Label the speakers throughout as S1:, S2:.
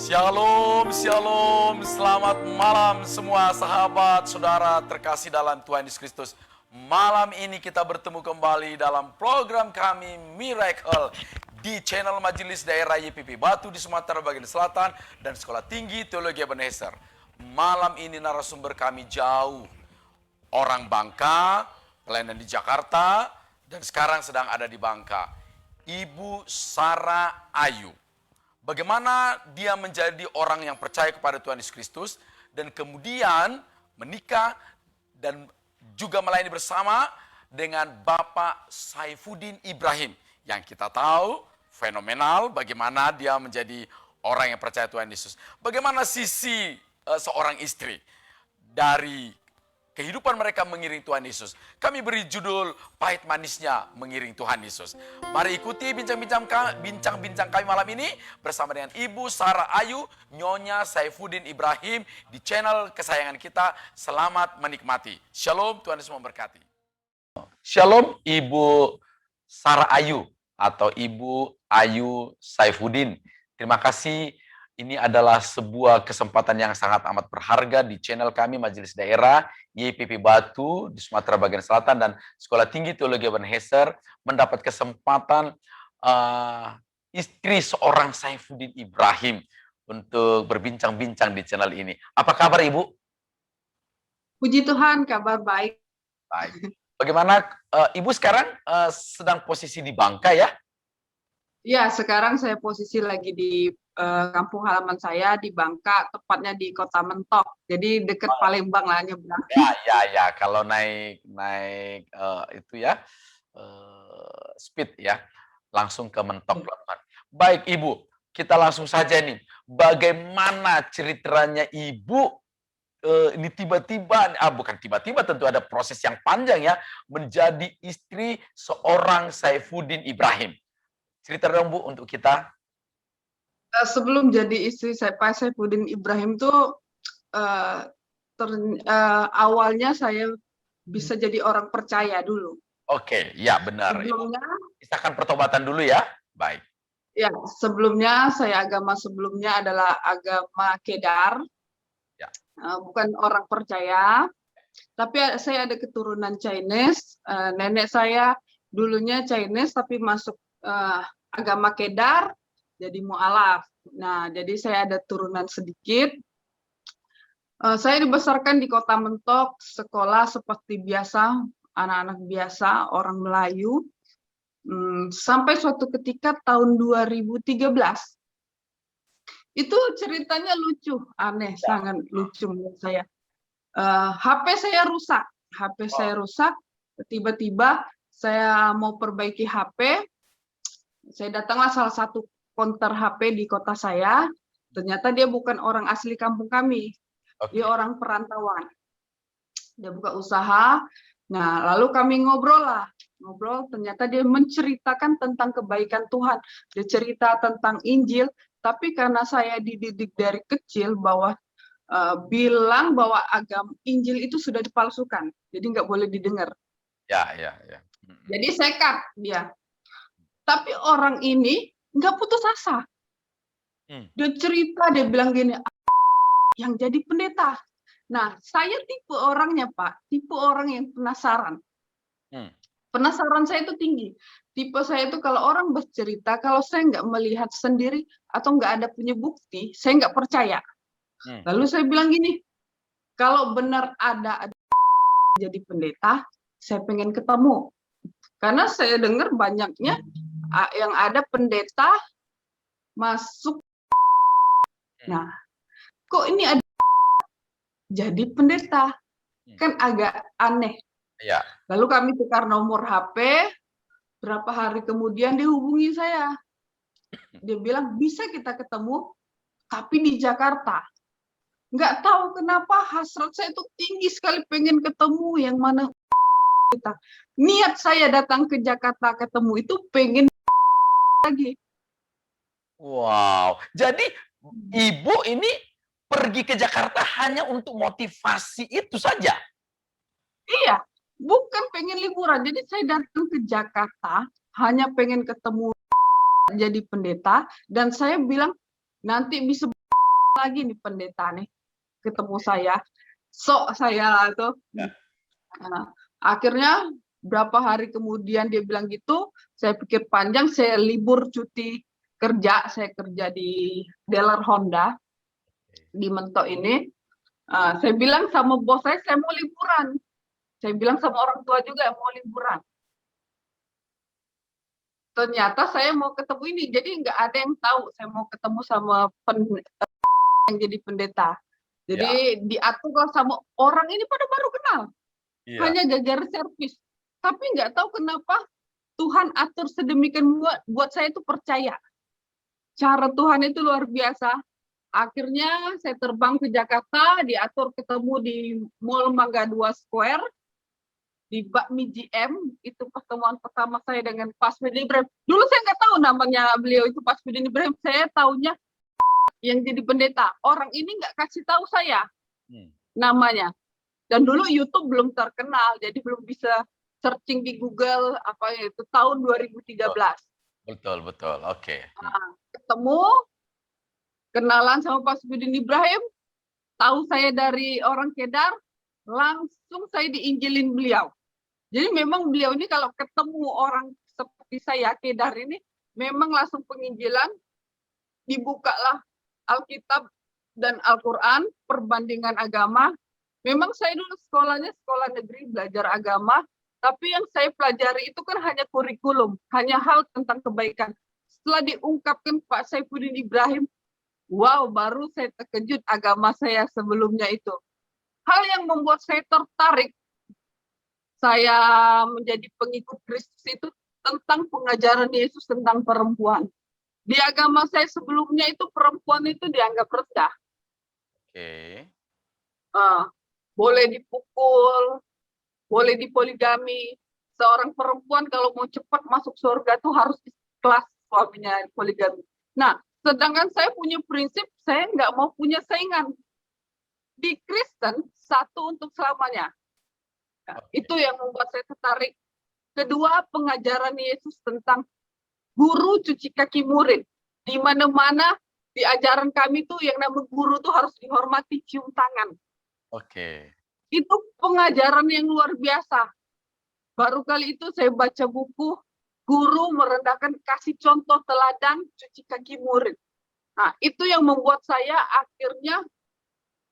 S1: Shalom, shalom, selamat malam semua sahabat, saudara terkasih dalam Tuhan Yesus Kristus. Malam ini kita bertemu kembali dalam program kami Miracle di channel Majelis Daerah YPP Batu di Sumatera bagian selatan dan Sekolah Tinggi Teologi Ebenezer. Malam ini narasumber kami jauh, orang Bangka, pelayanan di Jakarta, dan sekarang sedang ada di Bangka. Ibu Sarah Ayu. Bagaimana dia menjadi orang yang percaya kepada Tuhan Yesus Kristus dan kemudian menikah dan juga melayani bersama dengan Bapak Saifuddin Ibrahim yang kita tahu fenomenal bagaimana dia menjadi orang yang percaya Tuhan Yesus. Bagaimana sisi seorang istri dari kehidupan mereka mengiring Tuhan Yesus. Kami beri judul Pahit Manisnya Mengiring Tuhan Yesus. Mari ikuti bincang-bincang kami malam ini bersama dengan Ibu Sarah Ayu, Nyonya Saifuddin Ibrahim di channel kesayangan kita. Selamat menikmati. Shalom, Tuhan Yesus memberkati. Shalom Ibu Sarah Ayu atau Ibu Ayu Saifuddin. Terima kasih. Ini adalah sebuah kesempatan yang sangat amat berharga di channel kami Majelis Daerah YPP Batu di Sumatera bagian selatan dan Sekolah Tinggi Teologi Ebenezer mendapat kesempatan istri seorang Saifuddin Ibrahim untuk berbincang-bincang di channel ini. Apa kabar Ibu?
S2: Puji Tuhan, kabar baik.
S1: Baik. Bagaimana Ibu sekarang sedang posisi di Bangka ya?
S2: Ya, sekarang saya posisi lagi di kampung halaman saya di Bangka, tepatnya di Kota Mentok. Jadi dekat Palembang lah, nyebrang.
S1: Ya. Kalau naik itu ya speed ya, langsung ke Mentok. Baik Ibu, kita langsung saja nih. Bagaimana ceritanya Ibu ini tiba-tiba, bukan tiba-tiba, tentu ada proses yang panjang ya, menjadi istri seorang Saifuddin Ibrahim. Cerita dong Bu untuk kita.
S2: Sebelum jadi istri saya, Pak Saifuddin Ibrahim tuh awalnya saya bisa jadi orang percaya dulu.
S1: Oke, ya benar.
S2: Sebelumnya,
S1: kisahkan pertobatan dulu ya. Baik.
S2: Ya, sebelumnya agama sebelumnya adalah agama Kedar.
S1: Ya.
S2: Bukan orang percaya, tapi saya ada keturunan Chinese. Nenek saya dulunya Chinese tapi masuk agama Kedar, jadi mualaf. Nah, jadi saya ada turunan sedikit. Saya dibesarkan di Kota Mentok, sekolah seperti biasa, anak-anak biasa, orang Melayu. Sampai suatu ketika tahun 2013. Itu ceritanya lucu, aneh, sangat lucu menurut saya. HP saya rusak. Tiba-tiba saya mau perbaiki HP. Saya datanglah salah satu konter HP di kota saya. Ternyata dia bukan orang asli kampung kami. Dia orang perantauan. Dia buka usaha. Nah, lalu kami ngobrol, ternyata dia menceritakan tentang kebaikan Tuhan. Dia cerita tentang Injil. Tapi karena saya dididik dari kecil bahwa bilang bahwa agama Injil itu sudah dipalsukan, jadi nggak boleh didengar.
S1: Ya.
S2: Jadi saya cut dia. Tapi orang ini nggak putus asa. Dia cerita, dia bilang gini, yang jadi pendeta. Nah, saya tipe orangnya Pak, tipe orang yang penasaran. Penasaran saya itu tinggi. Tipe saya itu kalau orang bercerita, kalau saya nggak melihat sendiri atau nggak ada punya bukti, saya nggak percaya. Lalu saya bilang gini, kalau benar ada jadi pendeta, saya pengen ketemu. Karena saya dengar banyaknya yang ada pendeta masuk. Nah, kok ini ada jadi pendeta? Kan agak aneh.
S1: Ya.
S2: Lalu kami tukar nomor HP, berapa hari kemudian dia hubungi saya. Dia bilang, bisa kita ketemu, tapi di Jakarta. Nggak tahu kenapa hasrat saya itu tinggi sekali pengen ketemu yang mana kita. Niat saya datang ke Jakarta ketemu itu pengen lagi.
S1: Wow. Jadi Ibu ini pergi ke Jakarta hanya untuk motivasi itu saja?
S2: Iya, bukan pengen liburan. Jadi saya datang ke Jakarta hanya pengen ketemu jadi pendeta dan saya bilang nanti bisa lagi nih pendeta nih ketemu saya, sok saya tuh. Nah, akhirnya berapa hari kemudian dia bilang gitu, saya pikir panjang, saya libur cuti kerja, saya kerja di dealer Honda di Mentok ini. Saya bilang sama bos saya mau liburan. Saya bilang sama orang tua juga mau liburan. Ternyata saya mau ketemu ini, jadi nggak ada yang tahu saya mau ketemu sama yang jadi pendeta.
S1: Ya,
S2: Jadi diatur sama orang ini pada baru kenal,
S1: iya.
S2: hanya jajar servis. Tapi nggak tahu kenapa Tuhan atur sedemikian buat saya itu percaya. Cara Tuhan itu luar biasa. Akhirnya saya terbang ke Jakarta, diatur ketemu di Mall Mangga 2 Square, di Bakmi GM, itu pertemuan pertama saya dengan Pasmidin Ibrahim. Dulu saya nggak tahu namanya beliau itu Pasmidin Ibrahim, saya taunya yang jadi pendeta. Orang ini nggak kasih tahu saya namanya. Dan dulu YouTube belum terkenal, jadi belum bisa searching di Google apa itu tahun 2013.
S1: Betul, betul. Oke.
S2: Ketemu, kenalan sama Pasmidin Ibrahim, tahu saya dari orang Kedar, langsung saya diinjilin beliau. Jadi memang beliau ini kalau ketemu orang seperti saya, Kedar ini, memang langsung penginjilan, dibukalah Alkitab dan Al-Quran, perbandingan agama. Memang saya dulu sekolahnya sekolah negeri, belajar agama, tapi yang saya pelajari itu kan hanya kurikulum, hanya hal tentang kebaikan. Setelah diungkapkan Pak Saifuddin Ibrahim, wow, baru saya terkejut agama saya sebelumnya itu. Hal yang membuat saya tertarik, saya menjadi pengikut Kristus itu tentang pengajaran Yesus tentang perempuan. Di agama saya sebelumnya itu perempuan itu dianggap rendah.
S1: Oke.
S2: Boleh dipukul, boleh dipoligami. Seorang perempuan kalau mau cepat masuk surga tuh harus ikhlas suaminya poligami. Nah, sedangkan saya punya prinsip, saya nggak mau punya saingan. Di Kristen, satu untuk selamanya. Nah, itu yang membuat saya tertarik. Kedua, pengajaran Yesus tentang guru cuci kaki murid. Di mana-mana di ajaran kami tuh yang namanya guru tuh harus dihormati, cium tangan.
S1: Oke.
S2: Itu pengajaran yang luar biasa. Baru kali itu saya baca buku Guru Merendahkan Kasih Contoh Teladan Cuci Kaki Murid. Nah, itu yang membuat saya akhirnya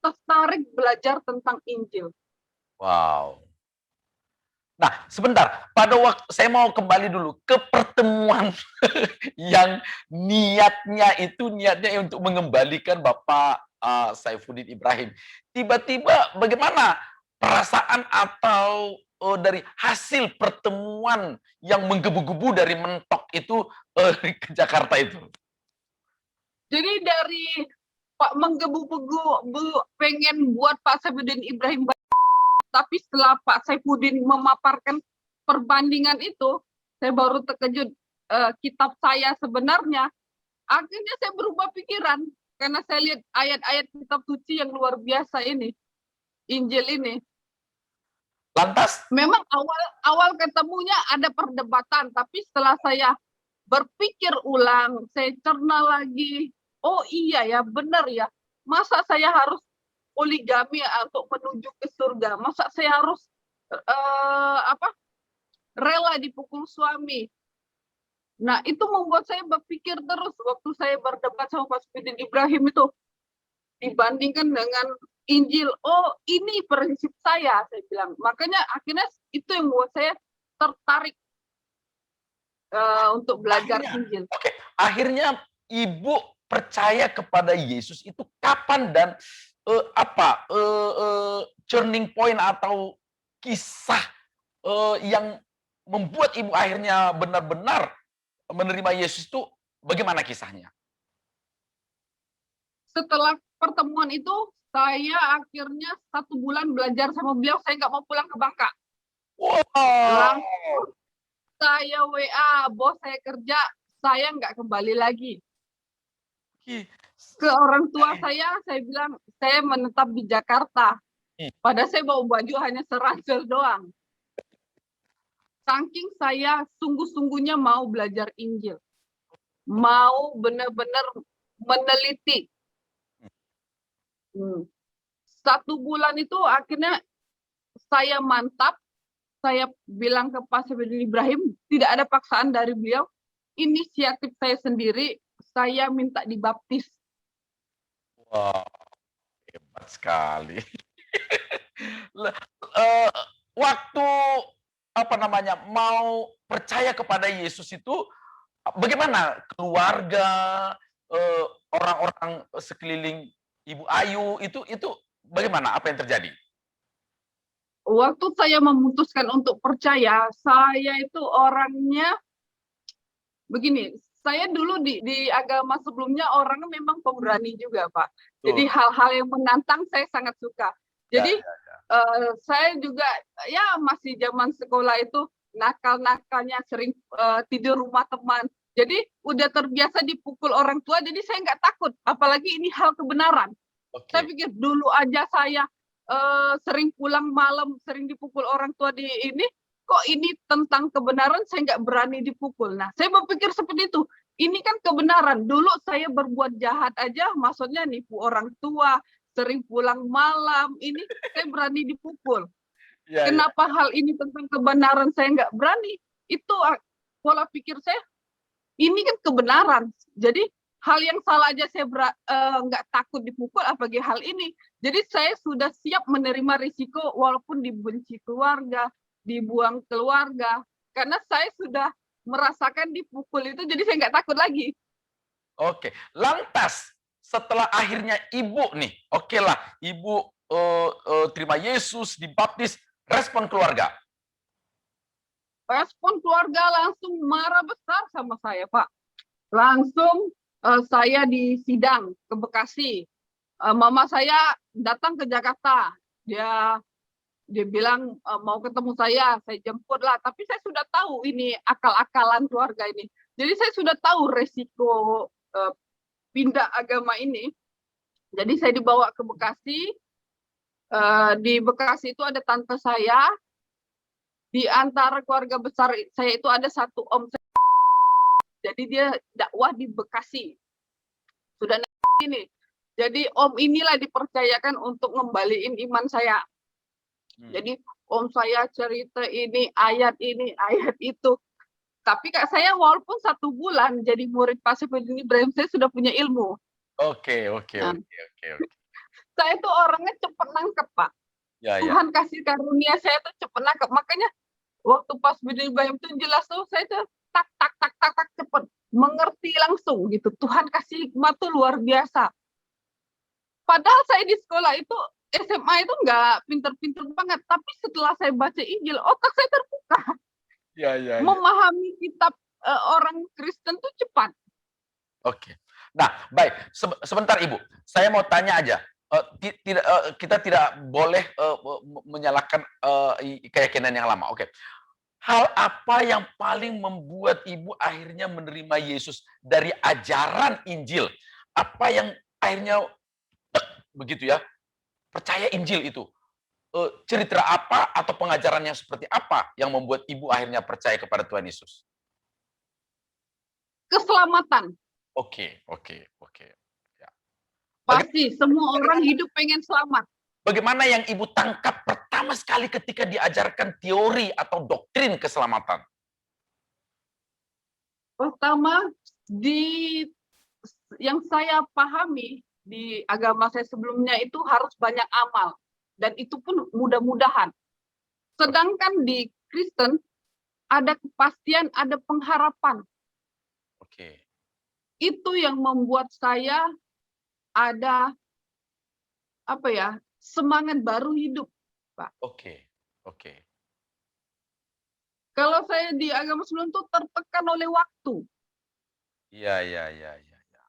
S2: tertarik belajar tentang Injil.
S1: Wow. Nah, sebentar. Pada waktu saya mau kembali dulu ke pertemuan yang niatnya untuk mengembalikan Bapak Saifuddin Ibrahim. Tiba-tiba bagaimana perasaan atau dari hasil pertemuan yang menggebu-gebu dari Mentok itu ke Jakarta itu?
S2: Jadi dari Pak menggebu-gebu pengen buat Pak Saifuddin Ibrahim, tapi setelah Pak Saifuddin memaparkan perbandingan itu, saya baru terkejut kitab saya sebenarnya. Akhirnya saya berubah pikiran karena saya lihat ayat-ayat kitab suci yang luar biasa ini, Injil ini.
S1: Lantas,
S2: memang awal ketemunya ada perdebatan, tapi setelah saya berpikir ulang, saya cerna lagi, oh iya ya, benar ya, masa saya harus poligami untuk menuju ke surga, masa saya harus rela dipukul suami. Nah, itu membuat saya berpikir terus waktu saya berdebat sama Pak Pasmidin Ibrahim itu, dibandingkan dengan Injil, oh ini prinsip saya bilang. Makanya akhirnya itu yang membuat saya tertarik untuk belajar Injil.
S1: Oke, akhirnya Ibu percaya kepada Yesus itu kapan dan turning point atau kisah yang membuat Ibu akhirnya benar-benar menerima Yesus itu bagaimana kisahnya?
S2: Setelah pertemuan itu, saya akhirnya 1 bulan belajar sama beliau, saya nggak mau pulang ke Bangka.
S1: Wow.
S2: Langsung saya WA, bos saya kerja, saya nggak kembali lagi. Ke orang tua saya bilang, saya menetap di Jakarta. Padahal saya bawa baju hanya seransel doang. Saking saya sungguh-sungguhnya mau belajar Injil. Mau benar-benar meneliti. Hmm. 1 bulan itu akhirnya saya mantap, saya bilang ke Pak Safidin Ibrahim, tidak ada paksaan dari beliau, inisiatif saya sendiri, saya minta dibaptis.
S1: Wah, hebat sekali. Eh, waktu apa namanya mau percaya kepada Yesus itu bagaimana keluarga, eh, orang-orang sekeliling Ibu Ayu itu bagaimana apa yang terjadi?
S2: Waktu saya memutuskan untuk percaya, saya itu orangnya begini, saya dulu di agama sebelumnya orangnya memang pemberani juga, Pak. Jadi
S1: Betul.
S2: hal-hal yang menantang saya sangat suka.
S1: Ya,
S2: Jadi saya juga ya masih zaman sekolah itu nakal-nakalnya sering tidur rumah teman. Jadi udah terbiasa dipukul orang tua, jadi saya nggak takut. Apalagi ini hal kebenaran. Saya
S1: oke.
S2: pikir dulu aja saya sering pulang malam, sering dipukul orang tua di ini, kok ini tentang kebenaran saya nggak berani dipukul. Nah, saya berpikir seperti itu. Ini kan kebenaran. Dulu saya berbuat jahat aja, maksudnya nipu orang tua, sering pulang malam, ini saya berani dipukul.
S1: Ya, ya.
S2: Kenapa hal ini tentang kebenaran saya nggak berani? Itu pola pikir saya, ini kan kebenaran. Jadi hal yang salah aja saya nggak takut dipukul, apalagi hal ini. Jadi saya sudah siap menerima risiko walaupun dibenci keluarga, dibuang keluarga. Karena saya sudah merasakan dipukul itu, jadi saya nggak takut lagi.
S1: Oke. Lantas setelah akhirnya Ibu nih, oke lah, Ibu terima Yesus, dibaptis, respon keluarga.
S2: Respon keluarga langsung marah besar sama saya, Pak. Langsung saya disidang ke Bekasi. Mama saya datang ke Jakarta. Dia bilang mau ketemu saya jemput lah. Tapi saya sudah tahu ini akal-akalan keluarga ini. Jadi saya sudah tahu resiko pindah agama ini. Jadi saya dibawa ke Bekasi. Di Bekasi itu ada tante saya. Di antara keluarga besar saya itu ada satu om. Jadi dia dakwah di Bekasi. Sudah ini. Jadi om inilah dipercayakan untuk ngembaliin iman saya. Jadi om saya cerita ini, ayat itu. Tapi kak saya walaupun 1 bulan jadi murid Pak Safidin Ibrahim, saya sudah punya ilmu.
S1: Oke, oke,
S2: Nah,
S1: oke, oke, oke.
S2: saya tuh orangnya cepat nangkep, Pak.
S1: Ya, ya.
S2: Tuhan kasih karunia saya tuh cepat nangkep. Makanya waktu Pak Safidin Ibrahim itu jelas tuh saya tuh tak tak tak tak tak cepat mengerti langsung gitu. Tuhan kasih hikmah tuh luar biasa. Padahal saya di sekolah itu SMA itu nggak pinter-pinter banget, tapi setelah saya baca Injil, otak saya terbuka.
S1: Ya, ya, ya.
S2: Memahami kitab orang Kristen tuh cepat.
S1: Oke. Nah, baik. Sebentar, Ibu. Saya mau tanya aja. Kita tidak boleh menyalahkan keyakinan yang lama. Oke. Hal apa yang paling membuat Ibu akhirnya menerima Yesus dari ajaran Injil? Apa yang akhirnya begitu ya, percaya Injil itu? Cerita apa atau pengajarannya seperti apa yang membuat Ibu akhirnya percaya kepada Tuhan Yesus?
S2: Keselamatan.
S1: Oke, oke, oke. Ya.
S2: Pasti semua orang hidup pengen selamat.
S1: Bagaimana yang Ibu tangkap pertama sekali ketika diajarkan teori atau doktrin keselamatan?
S2: Pertama, yang saya pahami di agama saya sebelumnya itu harus banyak amal. Dan itu pun mudah-mudahan. Sedangkan di Kristen ada kepastian, ada pengharapan.
S1: Oke.
S2: Itu yang membuat saya ada semangat baru hidup, Pak.
S1: Oke. Oke.
S2: Kalau saya di agama sebelum itu tertekan oleh waktu.
S1: Iya, iya, iya, iya.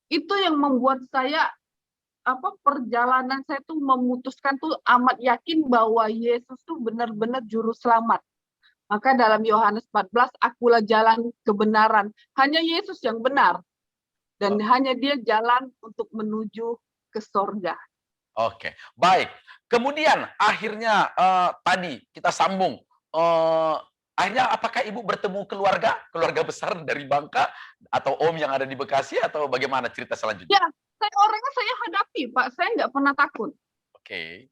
S2: Itu yang membuat saya perjalanan saya tuh memutuskan tuh amat yakin bahwa Yesus tuh benar-benar juru selamat. Maka dalam Yohanes 14, akulah jalan kebenaran. Hanya Yesus yang benar. Dan hanya dia jalan untuk menuju ke sorga.
S1: Oke, baik. Kemudian akhirnya tadi kita sambung. Akhirnya apakah Ibu bertemu keluarga besar dari Bangka atau Om yang ada di Bekasi atau bagaimana cerita selanjutnya?
S2: Ya, saya orangnya saya hadapi, Pak. Saya nggak pernah takut.
S1: Oke.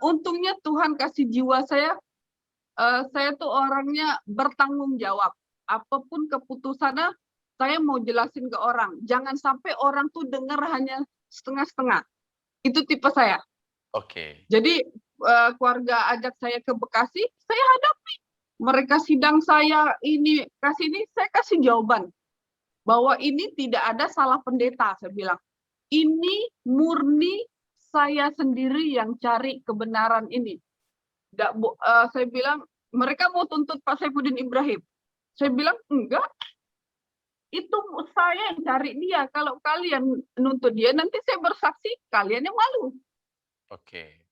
S2: Untungnya Tuhan kasih jiwa saya tuh orangnya bertanggung jawab. Apapun keputusannya, saya mau jelasin ke orang. Jangan sampai orang tuh dengar hanya setengah-setengah. Itu tipe saya.
S1: Oke.
S2: Jadi keluarga ajak saya ke Bekasi, saya hadapi. Mereka sidang saya ini, saya kasih jawaban. Bahwa ini tidak ada salah pendeta, saya bilang. Ini murni saya sendiri yang cari kebenaran ini. Saya bilang, mereka mau tuntut Pak Saifuddin Ibrahim. Saya bilang, enggak. Itu saya yang cari dia. Kalau kalian nuntut dia, nanti saya bersaksi, kalian yang malu.
S1: Oke.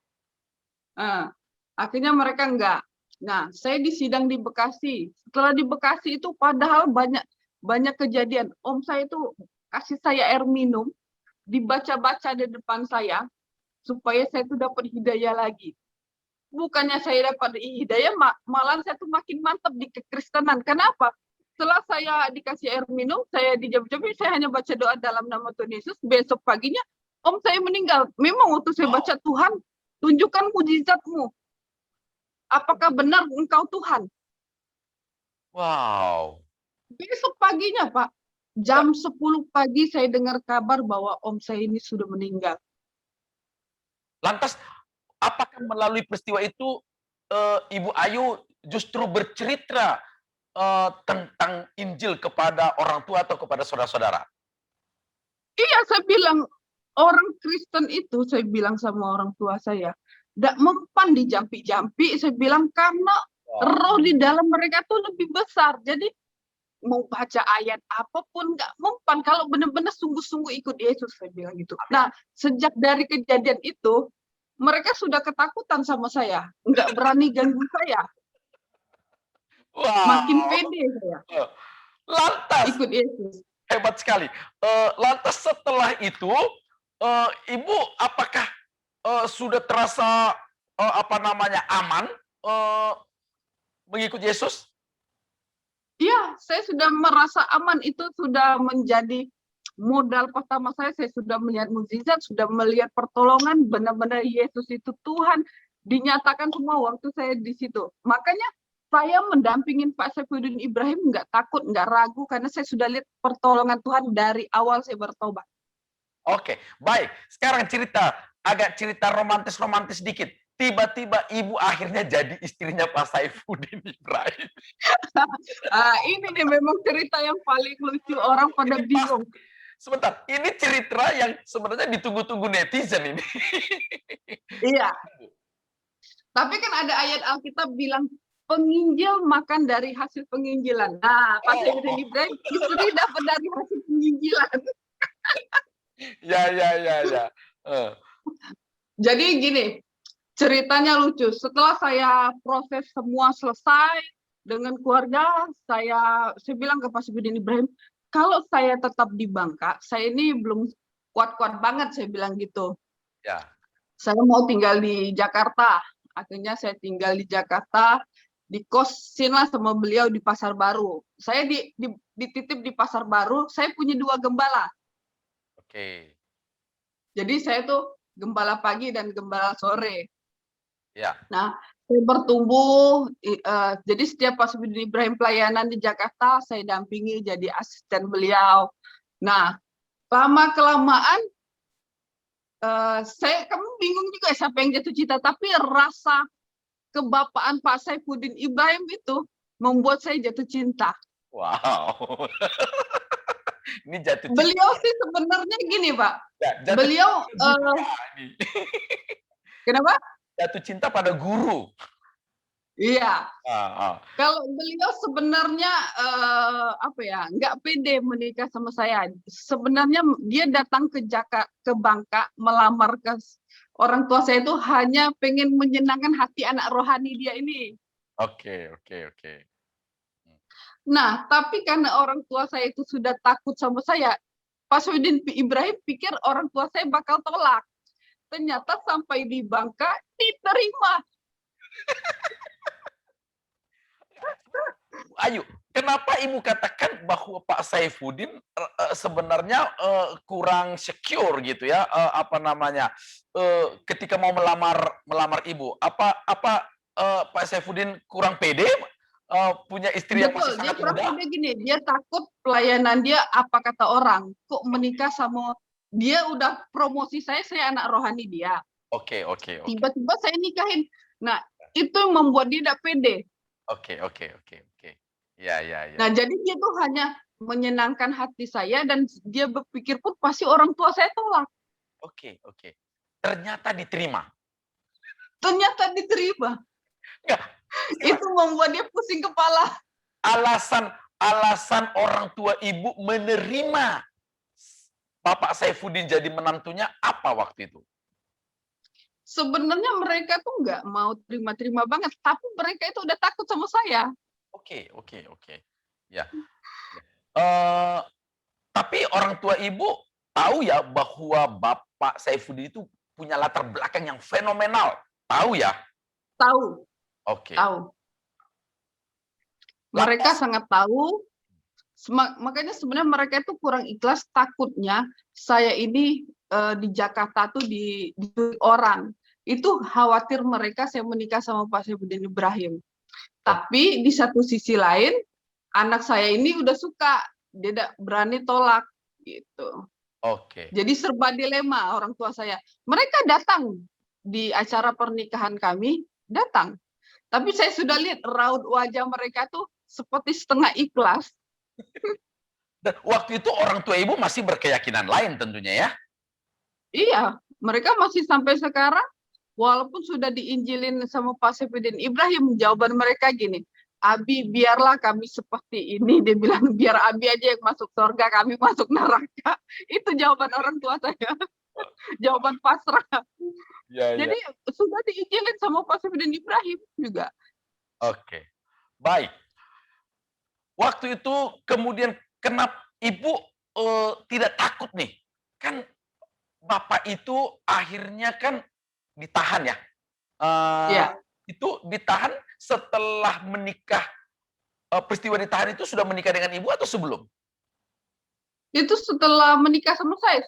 S2: Akhirnya mereka enggak. Nah, saya disidang di Bekasi. Setelah di Bekasi itu padahal banyak kejadian. Om saya itu kasih saya air minum, dibaca-baca di depan saya, supaya saya itu dapat hidayah lagi. Bukannya saya dapat hidayah, malah saya tuh makin mantap di kekristenan. Kenapa? Setelah saya dikasih air minum, saya dijawab-jawab, saya hanya baca doa dalam nama Tuhan Yesus. Besok paginya, om saya meninggal. Memang waktu saya baca, Tuhan, tunjukkan mujizatmu. Apakah benar engkau Tuhan?
S1: Wow.
S2: Besok paginya, Pak, jam 10 pagi saya dengar kabar bahwa om saya ini sudah meninggal.
S1: Lantas, apakah melalui peristiwa itu Ibu Ayu justru bercerita tentang Injil kepada orang tua atau kepada saudara-saudara?
S2: Iya, saya bilang orang Kristen itu, saya bilang sama orang tua saya, tidak mempan dijampi-jampi. Saya bilang karena roh di dalam mereka tuh lebih besar. Jadi mau baca ayat apapun nggak mempan kalau benar-benar sungguh-sungguh ikut Yesus, saya bilang gitu. Nah, sejak dari kejadian itu mereka sudah ketakutan sama saya, nggak berani ganggu saya.
S1: Wow.
S2: Makin pede saya
S1: Lantas,
S2: ikut Yesus.
S1: hebat sekali. Lantas setelah itu, Ibu apakah sudah terasa aman mengikut Yesus?
S2: Iya, saya sudah merasa aman. Itu sudah menjadi modal pertama saya. Saya sudah melihat mukjizat, sudah melihat pertolongan. Benar-benar Yesus itu Tuhan. Dinyatakan semua waktu saya di situ. Makanya saya mendampingin Pak Saifuddin Ibrahim nggak takut, nggak ragu. Karena saya sudah lihat pertolongan Tuhan dari awal saya bertobat.
S1: Oke, baik. Sekarang agak cerita romantis-romantis dikit. Tiba-tiba Ibu akhirnya jadi istrinya Pak Saifuddin Ibrahim.
S2: Ini nih memang cerita yang paling lucu, orang pada bingung.
S1: Sebentar, ini cerita yang sebenarnya ditunggu-tunggu netizen ini.
S2: Iya. Tapi kan ada ayat Alkitab bilang penginjil makan dari hasil penginjilan. Nah, Pak Saifuddin Ibrahim istri dapat dari hasil penginjilan.
S1: Ya.
S2: Jadi gini, ceritanya lucu. Setelah saya proses semua selesai dengan keluarga, saya bilang ke Pak Saifuddin Ibrahim, kalau saya tetap di Bangka, saya ini belum kuat-kuat banget, saya bilang gitu.
S1: Ya.
S2: Saya mau tinggal di Jakarta. Akhirnya saya tinggal di Jakarta, dikosin lah sama beliau di Pasar Baru. Saya dititip di Pasar Baru, saya punya 2 gembala.
S1: Oke.
S2: Jadi saya tuh gembala pagi dan gembala sore.
S1: Ya.
S2: Nah, saya bertumbuh, jadi setiap Pak Saifuddin Ibrahim pelayanan di Jakarta, saya dampingi jadi asisten beliau. Nah, lama-kelamaan, kamu bingung juga siapa yang jatuh cinta, tapi rasa kebapaan Pak Saifuddin Ibrahim itu membuat saya jatuh cinta.
S1: Wow. Ini jatuh cinta.
S2: Beliau sih sebenarnya gini, Pak.
S1: Ya,
S2: Beliau, kenapa?
S1: Jatuh cinta pada guru.
S2: Iya.
S1: Ah.
S2: Kalau beliau sebenarnya nggak pede menikah sama saya. Sebenarnya dia datang ke Bangka melamar ke orang tua saya itu hanya pengen menyenangkan hati anak rohani dia ini.
S1: Oke.
S2: Nah, tapi karena orang tua saya itu sudah takut sama saya, Pak Saifuddin Ibrahim pikir orang tua saya bakal tolak. Ternyata sampai di Bangka diterima.
S1: Ayu, kenapa Ibu katakan bahwa Pak Saifuddin sebenarnya kurang secure gitu ya, apa namanya, ketika mau melamar Ibu? Apa Pak Saifuddin kurang pede, punya istri yang masih
S2: Betul, dia
S1: sangat
S2: kurang
S1: muda?
S2: pede gini, dia takut pelayanan dia apa kata orang, kok menikah sama dia udah promosi saya anak rohani dia.
S1: Oke, oke, oke.
S2: Tiba-tiba saya nikahin. Nah, itu yang membuat dia tidak pede.
S1: Oke, oke, oke, oke. Ya, ya, ya.
S2: Nah, jadi dia tuh hanya menyenangkan hati saya dan dia berpikir pun pasti orang tua saya tolak.
S1: Oke, oke. Ternyata diterima.
S2: Ternyata diterima.
S1: Enggak,
S2: Itu membuat dia pusing kepala.
S1: alasan alasan orang tua Ibu menerima Bapak Saifuddin jadi menantunya apa waktu itu?
S2: Sebenarnya mereka tuh nggak mau terima-terima banget, tapi mereka itu udah takut sama saya.
S1: Oke, oke, oke. Ya. Eh, tapi orang tua Ibu tahu ya bahwa Bapak Saifuddin itu punya latar belakang yang fenomenal. Tahu ya?
S2: Tahu,
S1: Oke.
S2: tahu. Mereka
S1: Lantas,
S2: sangat tahu. Makanya sebenarnya mereka itu kurang ikhlas, takutnya saya ini di Jakarta tuh diculik orang. Itu khawatir mereka saya menikah sama Pak Saifuddin Ibrahim.
S1: oh,
S2: Tapi di satu sisi lain, anak saya ini udah suka, dia tidak berani tolak gitu.
S1: oke.
S2: Jadi serba dilema orang tua saya. Mereka datang di acara pernikahan kami, datang. Tapi saya sudah lihat raut wajah mereka tuh seperti setengah ikhlas.
S1: Dan waktu itu orang tua Ibu masih berkeyakinan lain tentunya ya?
S2: Iya, mereka masih sampai sekarang, walaupun sudah diinjilin sama Pak Saifuddin Ibrahim, jawaban mereka gini, Abi, biarlah kami seperti ini. Dia bilang, biar Abi aja yang masuk surga, kami masuk neraka. Itu jawaban orang tua saya. Jawaban pasrah.
S1: Ya, ya.
S2: Jadi sudah diinjilin sama Pak Saifuddin Ibrahim juga.
S1: Oke. Baik. Waktu itu kemudian kenapa Ibu tidak takut nih? Kan Bapak itu akhirnya kan ditahan ya. Eee,
S2: Ya,
S1: itu ditahan setelah menikah, peristiwa ditahan itu sudah menikah dengan Ibu atau sebelum?
S2: itu setelah menikah sama saya,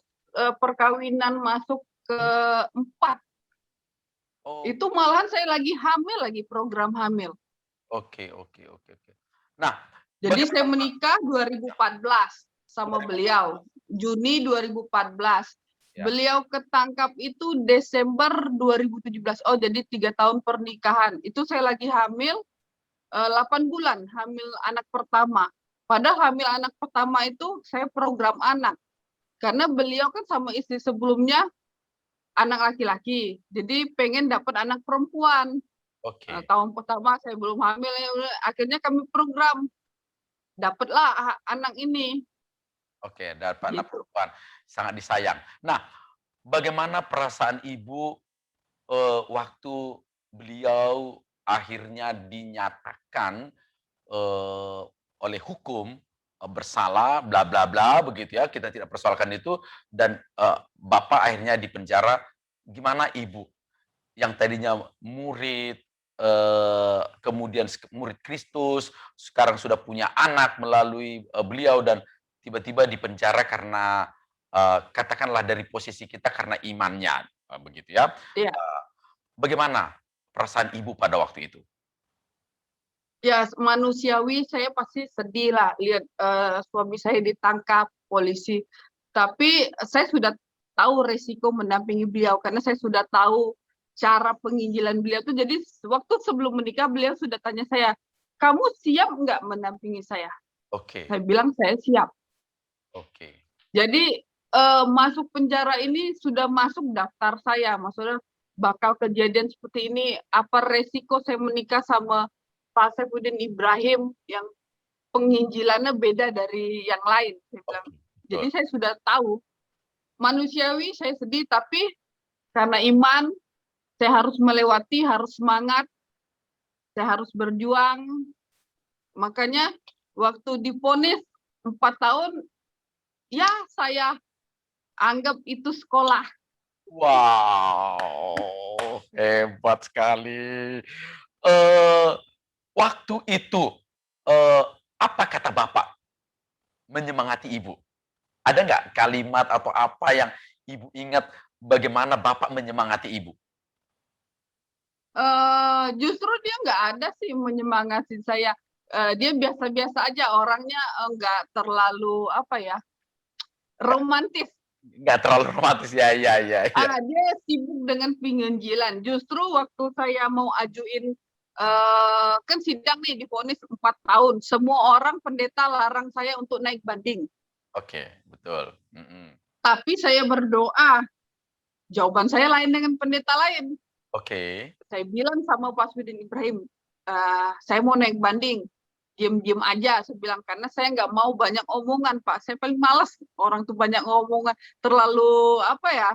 S2: perkawinan masuk ke-4.
S1: Oh,
S2: Itu malahan saya lagi hamil lagi, program hamil.
S1: oke, oke, oke, oke. Nah,
S2: Jadi saya
S1: bagaimana
S2: menikah 2014 sama
S1: 2004?
S2: beliau, Juni 2014.
S1: Ya,
S2: Beliau ketangkap itu Desember 2017. Oh, jadi 3 tahun pernikahan. Itu saya lagi hamil 8 bulan, hamil anak pertama. Padahal hamil anak pertama itu saya program anak. Karena beliau kan sama istri sebelumnya anak laki-laki. Jadi pengen dapat anak perempuan.
S1: oke,
S2: Tahun pertama saya belum hamil, ya akhirnya kami program dapatlah anak ini
S1: oke, dapat anak
S2: gitu.
S1: perempuan, sangat disayang. Nah, bagaimana perasaan Ibu, waktu beliau akhirnya dinyatakan oleh hukum, bersalah, bla bla bla, begitu ya, kita tidak persoalkan itu, dan Bapak akhirnya dipenjara. Gimana Ibu yang tadinya murid, kemudian murid Kristus, sekarang sudah punya anak melalui beliau dan tiba-tiba dipenjara karena katakanlah dari posisi kita karena imannya, begitu ya.
S2: Ya,
S1: Bagaimana perasaan Ibu pada waktu itu?
S2: ya manusiawi saya pasti sedih lah lihat suami saya ditangkap polisi. Tapi saya sudah tahu resiko mendampingi beliau karena saya sudah tahu cara penginjilan beliau tuh. Jadi waktu sebelum menikah beliau sudah tanya saya, kamu siap nggak mendampingi saya?
S1: Oke,
S2: Saya bilang saya siap.
S1: oke,
S2: Jadi masuk penjara ini sudah masuk daftar saya, maksudnya bakal kejadian seperti ini, apa resiko saya menikah sama Pak Saifuddin Ibrahim yang penginjilannya beda dari yang lain, saya bilang.
S1: oke,
S2: Jadi
S1: betul.
S2: saya sudah tahu, manusiawi saya sedih, tapi karena iman, saya harus melewati, harus semangat, saya harus berjuang. Makanya waktu diponis 4 tahun, ya saya anggap itu sekolah.
S1: Wow, hebat sekali. Eee, waktu itu, eee, apa menyemangati ibu? Ada nggak kalimat atau apa yang ibu ingat bagaimana bapak menyemangati ibu?
S2: Justru dia nggak ada sih menyemangati saya. Dia biasa-biasa aja orangnya, nggak terlalu apa ya, romantis.
S1: Nggak terlalu romantis ya, ya, ya, ya.
S2: Dia sibuk dengan penginjilan. Justru waktu saya mau ajuin, kan sidang nih divonis 4 tahun. Semua orang pendeta larang saya untuk naik banding.
S1: Oke, betul. Mm-mm.
S2: Tapi saya berdoa, jawaban saya lain dengan pendeta lain.
S1: Oke.
S2: Saya bilang sama Pak Swidin Ibrahim, saya mau naik banding. Diem-diem aja, saya bilang, karena saya nggak mau banyak omongan, Pak. Saya paling malas orang tuh banyak omongan, terlalu apa ya,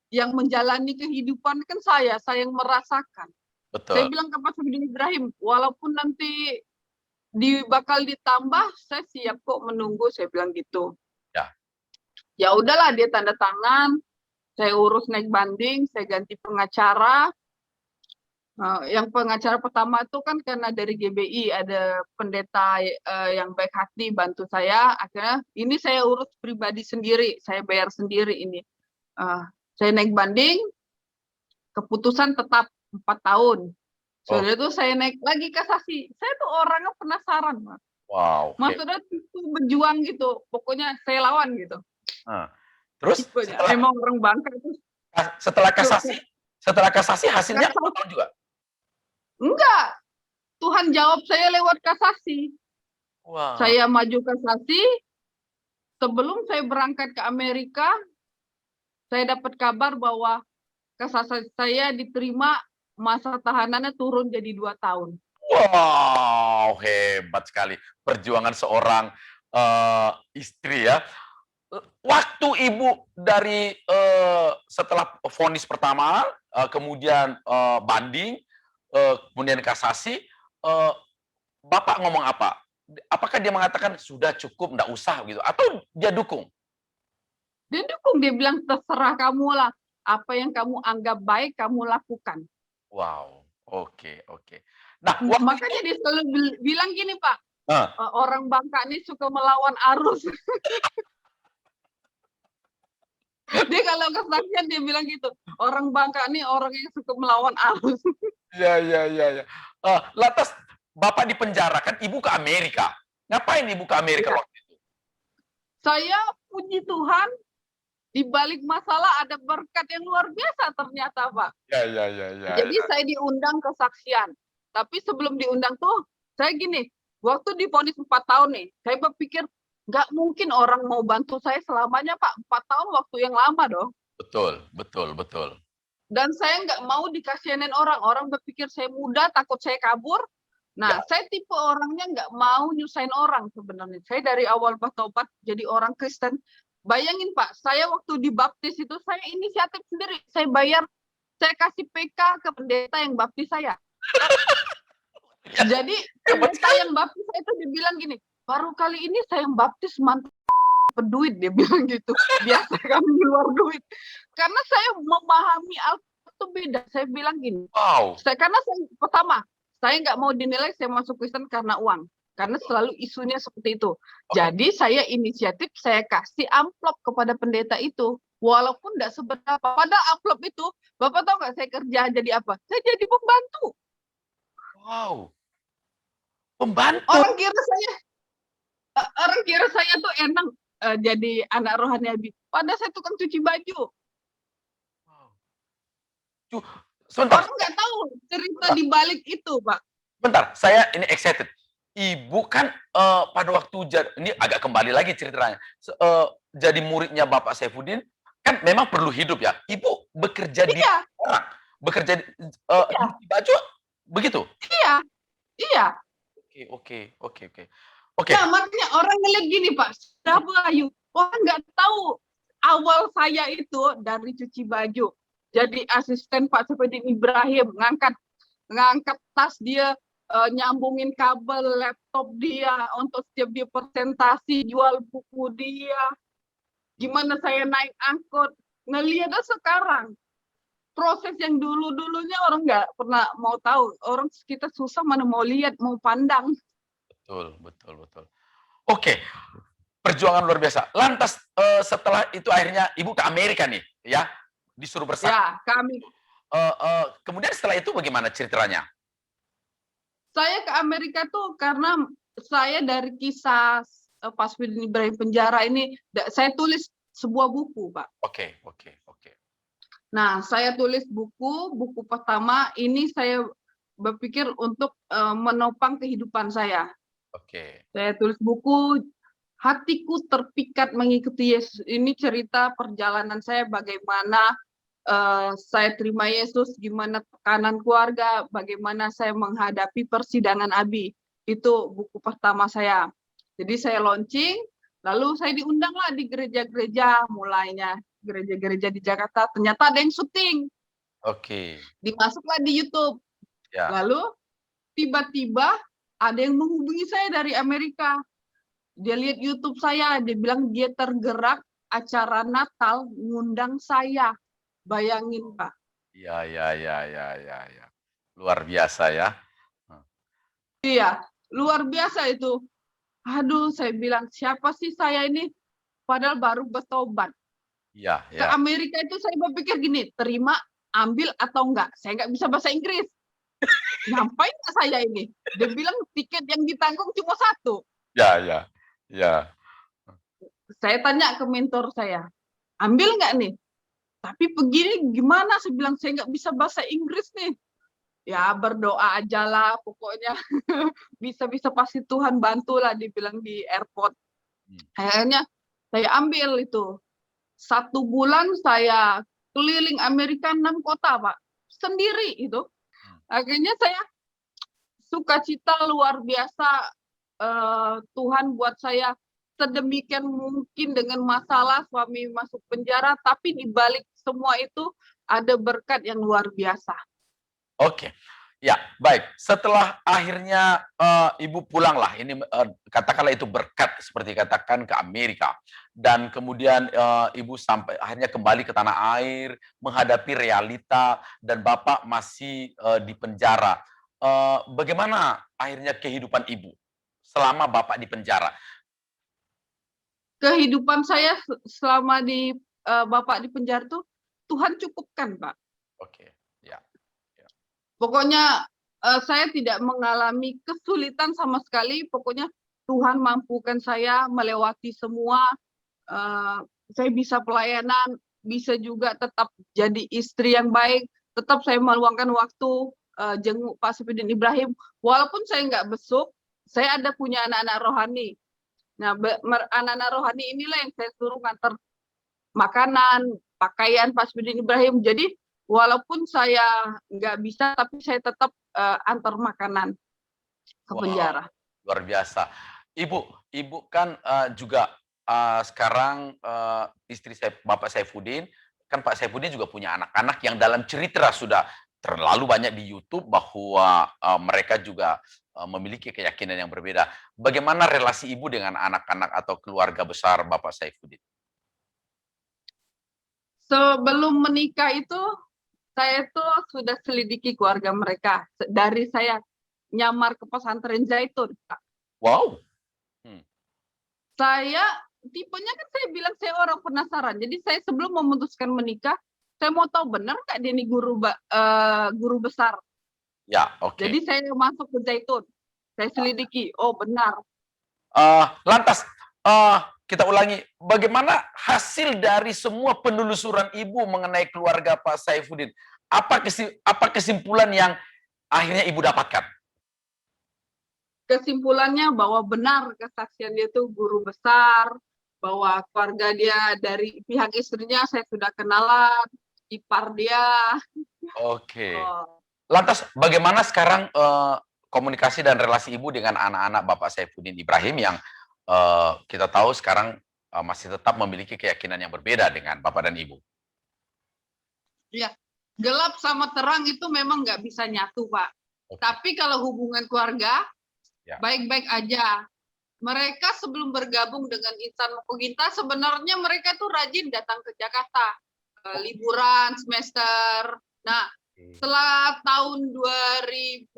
S2: yang menjalani kehidupan kan saya yang merasakan. Saya
S1: Betul.
S2: bilang ke Pak Swidin Ibrahim, walaupun nanti bakal ditambah, saya siap kok menunggu, saya bilang gitu.
S1: Ya.
S2: Ya udahlah, dia tanda tangan, saya urus naik banding, saya ganti pengacara. Yang pengacara pertama itu kan karena dari GBI ada pendeta yang baik hati bantu saya. Akhirnya ini saya urus pribadi sendiri, saya bayar sendiri ini. Saya naik banding, keputusan tetap 4 tahun. Sudah itu saya naik lagi kasasi. Saya tuh orangnya penasaran, Mas.
S1: Wow.
S2: Maksudnya itu berjuang gitu. Pokoknya saya lawan gitu.
S1: Terus
S2: Emang orang Bangka itu.
S1: setelah kasasi hasilnya 4 tahun juga?
S2: Enggak. Tuhan jawab saya lewat kasasi.
S1: Wow.
S2: Saya maju kasasi. Sebelum saya berangkat ke Amerika, saya dapat kabar bahwa kasasi saya diterima, masa tahanannya turun jadi 2 tahun.
S1: Wow, hebat sekali perjuangan seorang istri ya. Waktu ibu dari setelah vonis pertama, kemudian banding, kemudian kasasi, bapak ngomong apa? Apakah dia mengatakan sudah cukup, nggak usah gitu, atau dia dukung?
S2: Dia dukung, dia bilang terserah kamu lah, apa yang kamu anggap baik kamu lakukan.
S1: Wow, oke, oke. Nah,
S2: makanya dia selalu bilang gini, Pak, orang Bangka ini suka melawan arus. Dia kalau kesaksian dia bilang gitu, orang Bangka ini orang yang suka melawan arus.
S1: Ya, ya, ya, ya. Lantas bapak dipenjarakan, ibu ke Amerika. Ngapain ibu ke Amerika waktu itu?
S2: Saya puji Tuhan, di balik masalah ada berkat yang luar biasa ternyata, Pak.
S1: Ya, ya, ya, ya.
S2: Jadi saya diundang kesaksian. Tapi sebelum diundang tuh, saya gini, waktu divonis 4 tahun nih, saya berpikir, nggak mungkin orang mau bantu saya selamanya, Pak. 4 tahun waktu yang lama dong.
S1: Betul, betul, betul.
S2: Dan saya nggak mau dikasihanin orang. Orang berpikir saya muda, takut saya kabur. Nah, saya tipe orangnya nggak mau nyusahin orang sebenarnya. Saya dari awal bertobat jadi orang Kristen. Bayangin, Pak, saya waktu dibaptis itu saya inisiatif sendiri. Saya bayar, saya kasih PK ke pendeta yang baptis saya. Jadi pendeta yang baptis saya itu dibilang gini, baru kali ini saya yang baptis mantap berduit, dia bilang gitu. Biasa kami di luar duit. Karena saya memahami Alkitab itu beda. Saya bilang gini, karena saya pertama, saya nggak mau dinilai saya masuk Kristen karena uang. Karena selalu isunya seperti itu. Jadi saya inisiatif, saya kasih amplop kepada pendeta itu. Walaupun nggak seberapa. Pada amplop itu, Bapak tahu nggak saya kerja jadi apa? Saya jadi pembantu.
S1: Wow. Pembantu.
S2: Orang kira saya tuh enak jadi anak rohani Abi. Padahal saya tukang cuci baju.
S1: Wow. Sebentar.
S2: Orang nggak tahu cerita di balik itu, Pak.
S1: Bentar, saya ini excited. Ibu kan pada waktu ini agak kembali lagi ceritanya. Jadi muridnya Bapak Saifuddin kan memang perlu hidup ya. Ibu bekerja di orang, bekerja di baju begitu?
S2: Iya.
S1: Oke.
S2: Nah, makanya orang ngeliat gini, Pak. Sudah Bayu, orang nggak tahu awal saya itu dari cuci baju. Jadi asisten Pak Saifuddin Ibrahim, ngangkat tas dia, nyambungin kabel laptop dia untuk setiap dia presentasi, jual buku dia. Gimana saya naik angkot, ngelihatnya sekarang. Proses yang dulu-dulunya orang nggak pernah mau tahu. Orang kita susah mana mau lihat, mau pandang.
S1: Betul. Oke. Perjuangan luar biasa. Lantas setelah itu akhirnya Ibu ke Amerika nih, ya, disuruh bersaksi.
S2: Ya, kami
S1: Kemudian setelah itu bagaimana ceritanya?
S2: saya ke Amerika tuh karena saya dari kisah Pak Sweden Ibrahim penjara ini, saya tulis sebuah buku, Pak.
S1: Oke, oke, oke.
S2: Nah, saya tulis buku pertama ini saya berpikir untuk menopang kehidupan saya.
S1: Oke.
S2: Saya tulis buku Hatiku Terpikat Mengikuti Yesus. Ini cerita perjalanan saya bagaimana saya terima Yesus, gimana tekanan keluarga, bagaimana saya menghadapi persidangan Abi. Itu buku pertama saya. Jadi saya launching, lalu saya diundanglah di gereja-gereja, mulainya gereja-gereja di Jakarta. Ternyata ada yang syuting,
S1: Oke.
S2: dimasuklah di YouTube.
S1: Ya.
S2: Lalu tiba-tiba ada yang menghubungi saya dari Amerika. Dia lihat YouTube saya, dia bilang dia tergerak acara Natal ngundang saya. Bayangin, Pak.
S1: Ya, ya, ya, ya, ya, ya. Luar biasa ya.
S2: Iya, luar biasa itu. Aduh, saya bilang, siapa sih saya ini? Padahal baru bertobat.
S1: Iya,
S2: Ke
S1: ya.
S2: Amerika itu saya berpikir gini, terima, ambil atau enggak. Saya nggak bisa bahasa Inggris. Ngapain saya ini? Dia bilang tiket yang ditanggung cuma satu.
S1: Ya, ya. Ya.
S2: Saya tanya ke mentor saya, ambil nggak nih? Tapi begini gimana? Saya bilang, saya nggak bisa bahasa Inggris nih. Ya berdoa aja lah pokoknya. Bisa-bisa pasti Tuhan bantulah, dibilang di airport. Akhirnya saya ambil itu. 1 bulan saya keliling Amerika 6 kota, Pak. Sendiri itu. Akhirnya saya sukacita luar biasa, Tuhan buat saya sedemikian mungkin dengan masalah suami masuk penjara, tapi di balik semua itu ada berkat yang luar biasa.
S1: Oke. Ya, baik. Setelah akhirnya Ibu pulanglah, ini katakanlah itu berkat seperti katakan ke Amerika, dan kemudian Ibu sampai akhirnya kembali ke tanah air, menghadapi realita, dan Bapak masih di penjara. Bagaimana akhirnya kehidupan Ibu selama Bapak di penjara?
S2: Kehidupan saya selama di Bapak di penjara tuh Tuhan cukupkan, Pak.
S1: Oke, ya, ya.
S2: Pokoknya saya tidak mengalami kesulitan sama sekali. Pokoknya Tuhan mampukan saya melewati semua. Saya bisa pelayanan, bisa juga tetap jadi istri yang baik. Tetap saya meluangkan waktu jenguk Pak Sapidin Ibrahim. Walaupun saya nggak besuk, saya ada punya anak-anak rohani. Nah, anak-anak rohani inilah yang saya suruh ngantar makanan, pakaian Pak Sapidin Ibrahim. Jadi walaupun saya nggak bisa, tapi saya tetap antar makanan ke
S1: Wow,
S2: penjara.
S1: luar biasa. Ibu kan juga sekarang istri saya, Bapak Saifuddin, kan Pak Saifuddin juga punya anak-anak yang dalam cerita sudah terlalu banyak di YouTube bahwa mereka juga memiliki keyakinan yang berbeda. Bagaimana relasi Ibu dengan anak-anak atau keluarga besar Bapak Saifuddin?
S2: Sebelum menikah itu, saya tuh sudah selidiki keluarga mereka. Dari saya nyamar ke pesantren Zaitun, Pak.
S1: Wow.
S2: Saya tipenya kan saya bilang saya orang penasaran. Jadi saya sebelum memutuskan menikah, saya mau tahu benar nggak dia ini guru besar.
S1: Ya, oke.
S2: Jadi saya masuk ke Zaitun. Saya selidiki, oh benar.
S1: Lantas kita ulangi, bagaimana hasil dari semua penelusuran Ibu mengenai keluarga Pak Saifuddin? Apa kesimpulan yang akhirnya Ibu dapatkan?
S2: Kesimpulannya bahwa benar kesaksian dia itu guru besar, bahwa keluarga dia dari pihak istrinya saya sudah kenalan, ipar dia.
S1: Oke.
S2: Oh,
S1: Lantas bagaimana sekarang komunikasi dan relasi Ibu dengan anak-anak Bapak Saifuddin Ibrahim yang kita tahu sekarang masih tetap memiliki keyakinan yang berbeda dengan Bapak dan Ibu?
S2: ya, gelap sama terang itu memang nggak bisa nyatu, Pak.
S1: Oke.
S2: Tapi kalau hubungan keluarga,
S1: Ya.
S2: baik-baik aja. Mereka sebelum bergabung dengan Insan Mokoginta, sebenarnya mereka tuh rajin datang ke Jakarta. Liburan, semester. Nah, setelah tahun 2016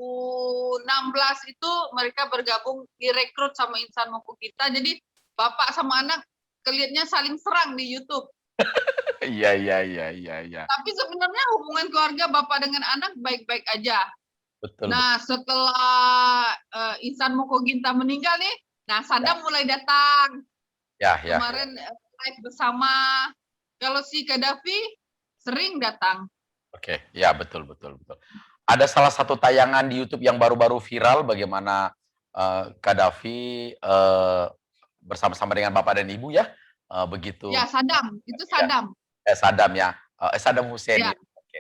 S2: itu mereka bergabung direkrut sama Insan Mokoginta. Jadi bapak sama anak kelihatannya saling serang di YouTube.
S1: Iya, iya, iya, iya, iya.
S2: Tapi sebenarnya hubungan keluarga bapak dengan anak baik-baik aja.
S1: Betul, betul.
S2: Nah, setelah Ihsan Mokoginta meninggal nih, nah Saddam mulai datang.
S1: Ya, ya, ya.
S2: Kemarin live bersama. Kalau si Gaddafi sering datang.
S1: Oke, ya betul, betul, betul. Ada salah satu tayangan di YouTube yang baru-baru viral bagaimana Gaddafi bersama-sama dengan bapak dan ibu ya, begitu.
S2: Ya, Saddam, itu
S1: Ya,
S2: Saddam.
S1: Saddam ya, Saddam Hussein
S2: Ya.
S1: ya. Oke.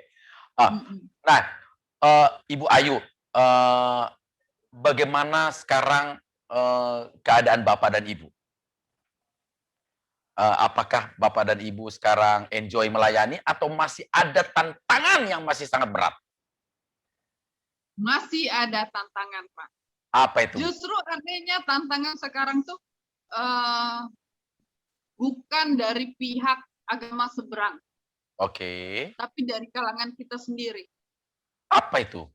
S1: Ah,
S2: Mm-mm.
S1: nah, Ibu Ayu, bagaimana sekarang keadaan bapak dan ibu? Apakah bapak dan ibu sekarang enjoy melayani atau masih ada tantangan yang masih sangat berat?
S2: Masih ada tantangan, Pak.
S1: Apa itu?
S2: Justru artinya tantangan sekarang tuh bukan dari pihak agama seberang,
S1: Oke.
S2: tapi dari kalangan kita sendiri.
S1: Apa itu?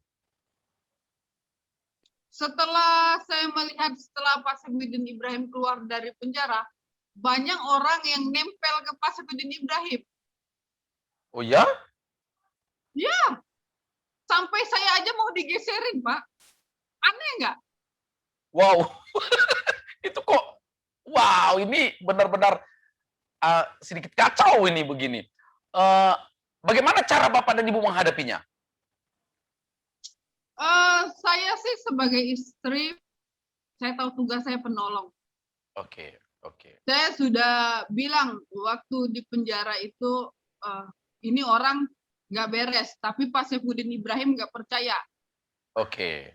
S2: Setelah saya melihat setelah Pak Saifuddin Ibrahim keluar dari penjara, banyak orang yang nempel ke Pak Saifuddin Ibrahim.
S1: Oh ya?
S2: Ya, sampai saya aja mau digeserin, Pak. Aneh nggak?
S1: Wow. Itu kok, wow, ini benar-benar sedikit kacau ini begini. Bagaimana cara bapak dan ibu menghadapinya?
S2: Saya sih sebagai istri, saya tahu tugas saya penolong.
S1: Oke, oke.
S2: Saya sudah bilang waktu di penjara itu, ini orang nggak beres, tapi Pak Saifuddin Ibrahim nggak percaya.
S1: Oke.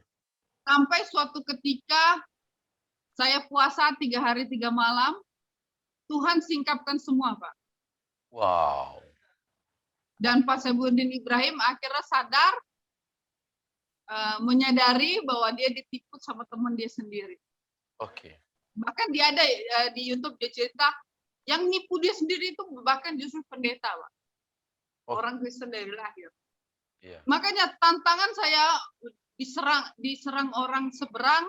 S2: Sampai suatu ketika saya puasa 3 hari 3 malam, Tuhan singkapkan semua, Pak.
S1: Wow.
S2: Dan Pak Saifuddin Ibrahim akhirnya sadar, menyadari bahwa dia ditipu sama teman dia sendiri.
S1: Oke.
S2: Bahkan dia ada di YouTube dia cerita, yang nipu dia sendiri itu bahkan justru pendeta, Pak. Orang Kristen dari lahir.
S1: Iya.
S2: Makanya tantangan saya diserang orang seberang,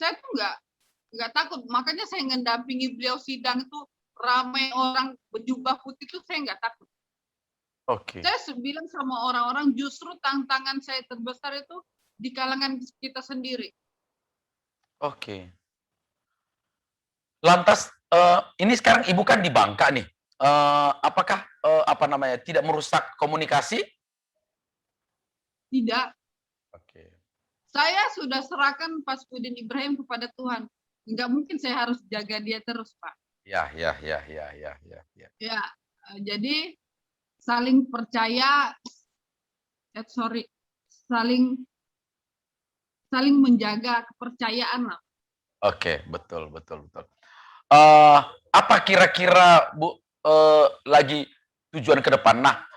S2: saya tuh nggak takut. Makanya saya ngedampingi beliau sidang itu ramai orang berjubah putih itu saya nggak takut.
S1: Oke.
S2: Saya bilang sama orang-orang justru tantangan saya terbesar itu di kalangan kita sendiri.
S1: Oke. Lantas ini sekarang ibu kan di Bangka nih. Apakah apa namanya tidak merusak komunikasi?
S2: Tidak.
S1: Oke.
S2: Saya sudah serahkan Pak Saifuddin Ibrahim kepada Tuhan. Nggak mungkin saya harus jaga dia terus, Pak.
S1: Ya, ya, ya, ya, ya, ya, ya.
S2: Ya, jadi saling percaya, saling menjaga kepercayaan lah.
S1: Oke, betul, betul, betul. Apa kira-kira Bu lagi tujuan ke depan? Nah,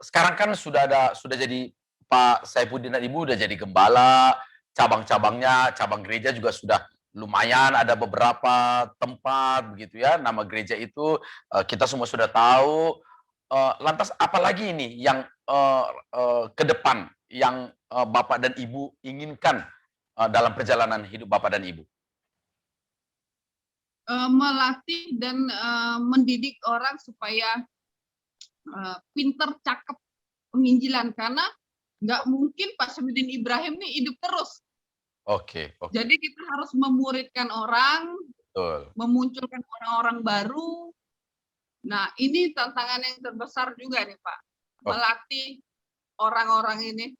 S1: sekarang kan sudah jadi Pak Saifuddin dan Ibu udah jadi gembala, cabang-cabangnya, cabang gereja juga sudah lumayan ada beberapa tempat begitu ya. Nama gereja itu kita semua sudah tahu. Lantas apa lagi ini yang ke depan yang Bapak dan Ibu inginkan dalam perjalanan hidup Bapak dan Ibu?
S2: Melatih dan mendidik orang supaya pinter, cakep, penginjilan. Karena nggak mungkin Pak Saifuddin Ibrahim nih hidup terus.
S1: Oke, oke.
S2: Jadi kita harus memuridkan orang,
S1: Betul.
S2: memunculkan orang-orang baru. Nah, ini tantangan yang terbesar juga nih, Pak. Melatih orang-orang ini.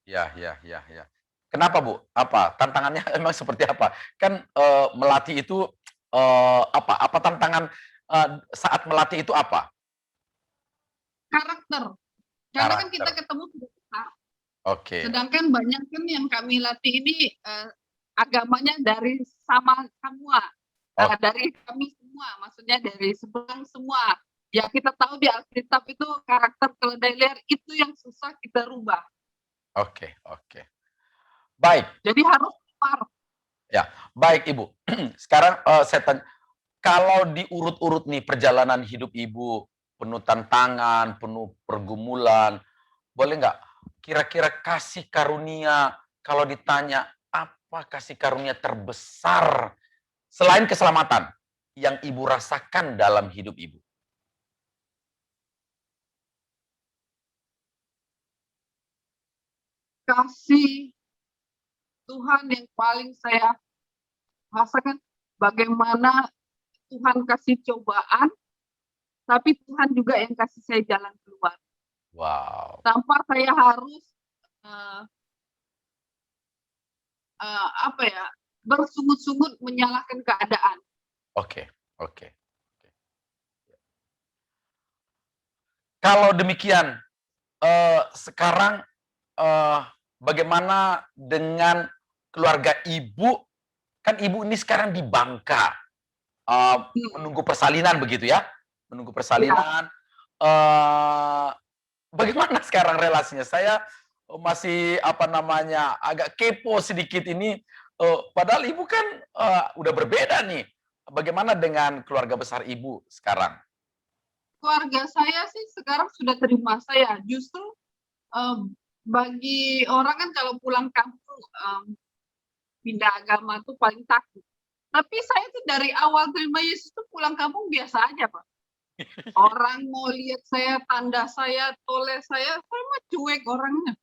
S1: Ya, ya, ya, ya. Kenapa Bu? Apa tantangannya emang seperti apa? Kan melatih itu apa? Apa tantangan saat melatih itu apa?
S2: Karakter. Karena kan kita
S1: Karakter.
S2: ketemu sudah besar.
S1: Oke.
S2: Sedangkan banyak kan yang kami latih ini agamanya dari sama semua. Dari kami semua, maksudnya dari seberang semua. Ya kita tahu di Alkitab itu karakter keledai liar itu yang susah kita rubah.
S1: Oke, oke. Baik.
S2: Jadi harus par.
S1: Ya, baik Ibu. Sekarang saya tanya, kalau diurut-urut nih perjalanan hidup Ibu, penuh tantangan, penuh pergumulan, boleh nggak kira-kira kasih karunia, kalau ditanya apa kasih karunia terbesar selain keselamatan yang Ibu rasakan dalam hidup Ibu?
S2: Kasih Tuhan yang paling saya rasakan, bagaimana Tuhan kasih cobaan, tapi Tuhan juga yang kasih saya jalan keluar.
S1: Wow.
S2: Tanpa saya harus bersungut-sungut menyalahkan keadaan.
S1: Oke. Kalau demikian, sekarang bagaimana dengan keluarga Ibu? Kan Ibu ini sekarang di Bangka, menunggu persalinan begitu ya? Menunggu persalinan. Bagaimana sekarang relasinya? Saya masih agak kepo sedikit ini. Padahal Ibu kan udah berbeda nih. Bagaimana dengan keluarga besar Ibu sekarang?
S2: Keluarga saya sih sekarang sudah terima saya. Justru bagi orang kan kalau pulang kampung pindah agama tuh paling takut. Tapi saya tuh dari awal terima Yesus tuh pulang kampung biasa aja, Pak. Orang mau lihat saya, tanda saya, tole saya mah cuek orangnya.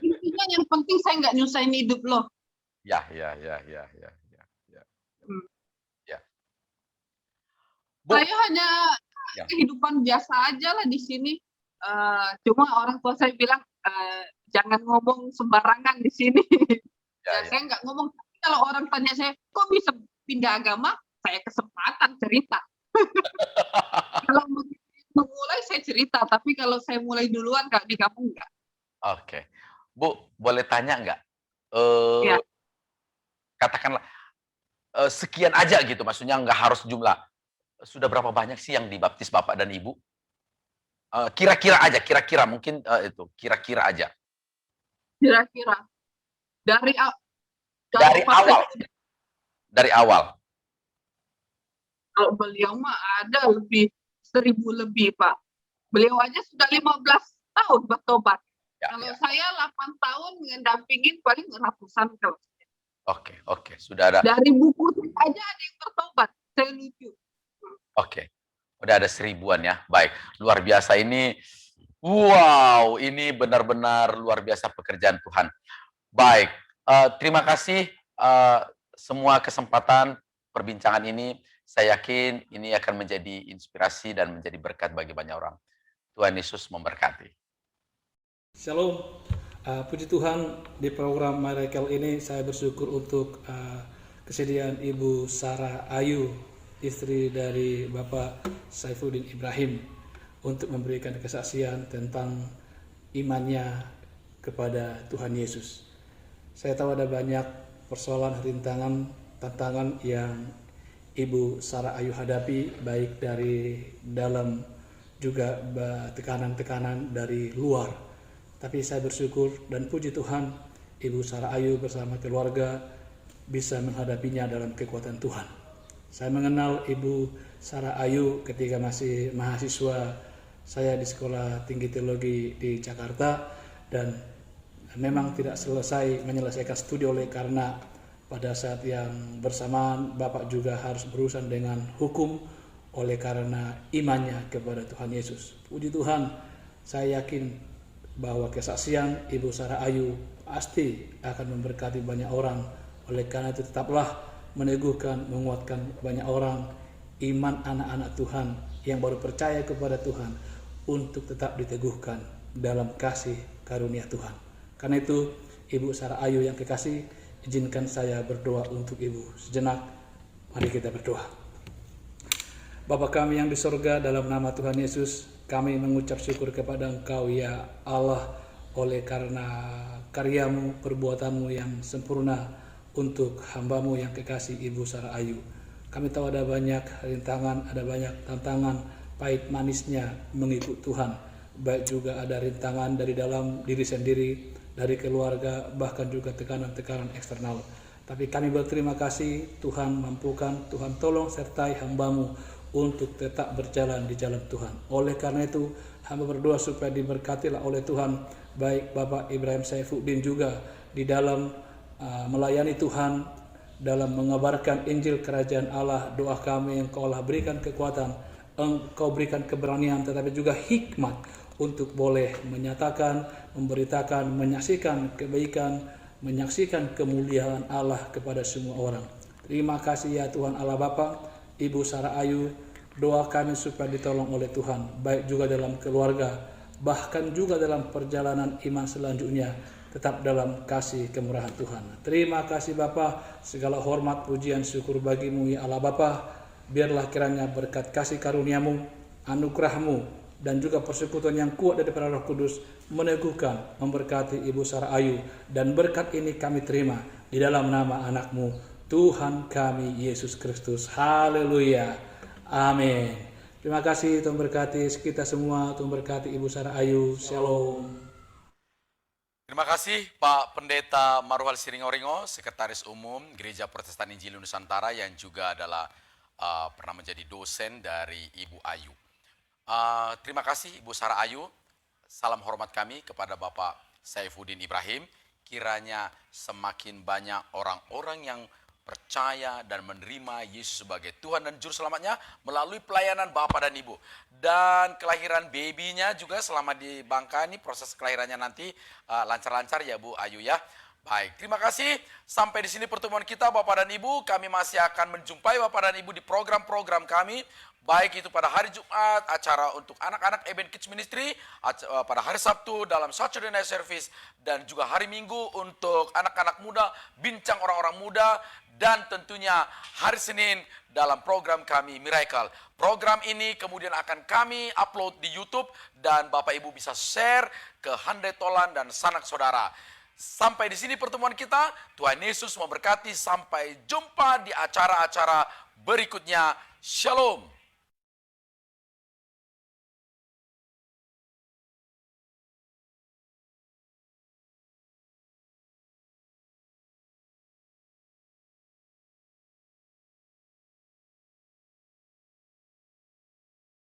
S2: Intinya yang penting saya nggak nyusahin hidup loh.
S1: Ya. Bu,
S2: Saya hanya kehidupan biasa aja lah di sini. Cuma orang tua saya bilang jangan ngomong sembarangan di sini. Saya nggak ngomong. Tapi kalau orang tanya saya, kok bisa pindah agama? Saya kesempatan cerita. Kalau memulai saya cerita, tapi kalau saya mulai duluan di kampung enggak.
S1: Oke. Bu, boleh tanya nggak?
S2: Ya.
S1: Katakanlah sekian aja gitu, maksudnya nggak harus jumlah. Sudah berapa banyak sih yang dibaptis Bapak dan Ibu? Kira-kira aja, mungkin itu, kira-kira aja.
S2: Kira-kira. Dari
S1: awal.
S2: Kalau beliau mah ada 1.000 lebih, Pak. Beliau aja sudah 15 tahun bertobat. Kalau saya 8 tahun mendampingin paling ratusan kalau.
S1: Oke. Sudah ada.
S2: Dari buku aja ada yang bertobat. Saya lucu.
S1: Oke. Udah ada 1000-an ya. Baik. Luar biasa ini. Wow, ini benar-benar luar biasa pekerjaan Tuhan. Baik. Terima kasih semua kesempatan perbincangan ini. Saya yakin ini akan menjadi inspirasi dan menjadi berkat bagi banyak orang. Tuhan Yesus memberkati.
S3: Shalom. Puji Tuhan, di program Miracle ini saya bersyukur untuk kesediaan Ibu Sarah Ayu, istri dari Bapak Saifuddin Ibrahim, untuk memberikan kesaksian tentang imannya kepada Tuhan Yesus. Saya tahu ada banyak persoalan, rintangan, tantangan yang Ibu Sarah Ayu hadapi, baik dari dalam juga tekanan-tekanan dari luar. Tapi saya bersyukur dan puji Tuhan, Ibu Sarah Ayu bersama keluarga bisa menghadapinya dalam kekuatan Tuhan. Saya mengenal Ibu Sarah Ayu ketika masih mahasiswa saya di Sekolah Tinggi Teologi di Jakarta, dan memang tidak menyelesaikan studi oleh karena pada saat yang bersamaan Bapak juga harus berurusan dengan hukum oleh karena imannya kepada Tuhan Yesus. Puji Tuhan, saya yakin bahwa kesaksian Ibu Sarah Ayu pasti akan memberkati banyak orang. Oleh karena itu tetaplah meneguhkan, menguatkan banyak orang, iman anak-anak Tuhan yang baru percaya kepada Tuhan untuk tetap diteguhkan dalam kasih karunia Tuhan. Karena itu Ibu Sarah Ayu yang kekasih, izinkan saya berdoa untuk Ibu sejenak. Mari kita berdoa. Bapa kami yang di sorga, dalam nama Tuhan Yesus, kami mengucap syukur kepada Engkau ya Allah, oleh karena karyamu, perbuatanmu yang sempurna untuk hambamu yang kekasih Ibu Sarah Ayu. Kami tahu ada banyak rintangan, ada banyak tantangan, pahit manisnya mengikut Tuhan. Baik juga ada rintangan dari dalam diri sendiri, dari keluarga, bahkan juga tekanan-tekanan eksternal. Tapi kami berterima kasih, Tuhan mampukan, Tuhan tolong sertai hambamu untuk tetap berjalan di jalan Tuhan. Oleh karena itu, hamba berdoa supaya diberkatilah oleh Tuhan, baik Bapak Ibrahim Saifuddin juga di dalam melayani Tuhan dalam mengabarkan Injil Kerajaan Allah. Doa kami Engkau Allah berikan kekuatan, Engkau berikan keberanian, tetapi juga hikmat untuk boleh menyatakan, memberitakan, menyaksikan kebaikan, menyaksikan kemuliaan Allah kepada semua orang. Terima kasih ya Tuhan Allah Bapa, Ibu Sarah Ayu, doa kami supaya ditolong oleh Tuhan, baik juga dalam keluarga, bahkan juga dalam perjalanan iman selanjutnya, tetap dalam kasih kemurahan Tuhan. Terima kasih Bapa, segala hormat, pujian, syukur bagimu ya Allah Bapa. Biarlah kiranya berkat kasih karuniamu, anugerahmu, dan juga persekutuan yang kuat daripada Roh Kudus meneguhkan, memberkati Ibu Sarah Ayu, dan berkat ini kami terima di dalam nama anakmu Tuhan kami Yesus Kristus. Haleluya. Amin. Terima kasih, Tuhan berkati kita semua, Tuhan berkati Ibu Sarah Ayu. Shalom.
S1: Terima kasih Pak Pendeta Maruhal Siringoringo, Sekretaris Umum Gereja Protestan Injil Nusantara yang juga adalah pernah menjadi dosen dari Ibu Ayu. Terima kasih Ibu Sarah Ayu. Salam hormat kami kepada Bapak Saifuddin Ibrahim. Kiranya semakin banyak orang-orang yang percaya dan menerima Yesus sebagai Tuhan dan Juru Selamatnya melalui pelayanan Bapak dan Ibu. Dan kelahiran babynya juga selama di Bangka ini, proses kelahirannya nanti lancar-lancar ya Bu Ayu ya. Baik, terima kasih. Sampai di sini pertemuan kita Bapak dan Ibu. Kami masih akan menjumpai Bapak dan Ibu di program-program kami. Baik itu pada hari Jumat, acara untuk anak-anak Eben Kids Ministry, pada hari Sabtu dalam Saturday Night Service, dan juga hari Minggu untuk anak-anak muda, bincang orang-orang muda, dan tentunya hari Senin dalam program kami Miracle. Program ini kemudian akan kami upload di YouTube, dan Bapak Ibu bisa share ke handai tolan dan sanak saudara. Sampai di sini pertemuan kita. Tuhan Yesus memberkati. Sampai jumpa di acara-acara berikutnya. Shalom.